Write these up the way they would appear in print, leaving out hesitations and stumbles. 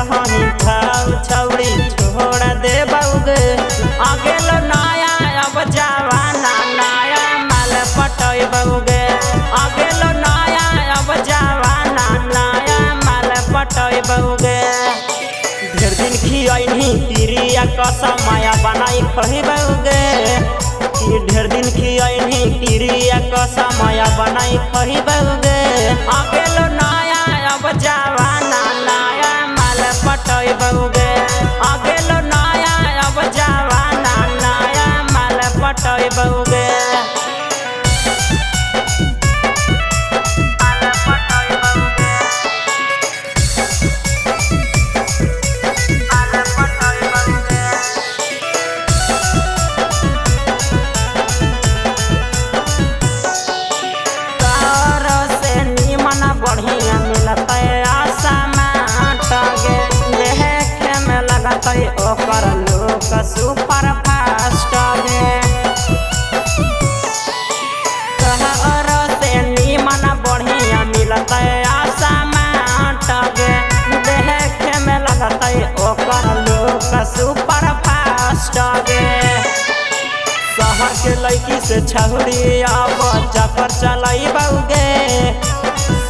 कहीं भाव छौड़ी छोड़ दे बउगे। आगे लो नया अब जवाना नया माल पटोय बउगे। आगे लो नया अब जवाना नया माल पटोय बउगे। ढेर दिन खियनी तिरिया कसमय बनाई खही बउगे। ढेर दिन खियनी तिरिया कसमय बनाई खही बउगे। आगे लो नया अब जवाना नया माल पटोय बउगे। आगे लो नया अब जवाना नया माल पटोय बउगे। बढ़िया मिलता आसमाटगे देखे में लगता ओकर लोक सुपर फास्ट गे। शहर से निमन बढ़िया मिलता आसमाटगे देखे में लगता ओकर लोक सुपर फास्ट गे। शहर के लड़की से छौड़ी अब चक्कर चलाई बउगे।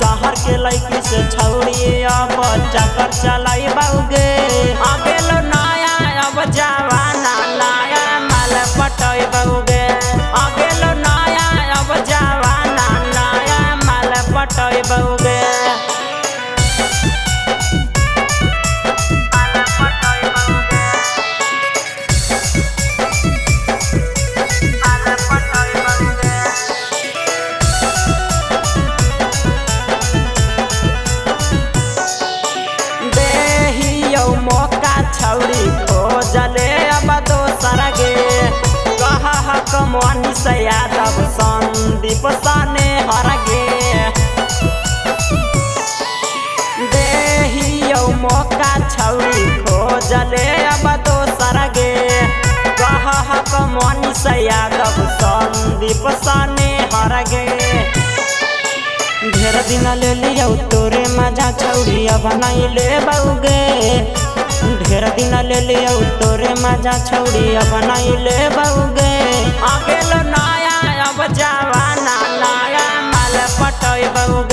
शहर के लड़की से छौड़ी अब चक्कर चलाई बउगे। आगे लो नया अब जवाना नया माल पटोय बउगे। आगे लो नया अब जवाना नया माल पटोय बउगे। मौका छौड़ी खोजले अब दोसर गे। कहा कमनी से यादव संदीप सने हर गे। देहियो मौका छौड़ी खोजले अब दोसर गे। कहा कमनी से यादव संदीप सने हर गे। ढेर दिन ले लियो तोरे मजा छौड़ी अब नहीं ले बउगे। ढेर दिन ले लियो तोरे मजा छौड़ी अब नहीं ले बउगे। आगे लो नया अब जवाना नया माल पटोय बउगे।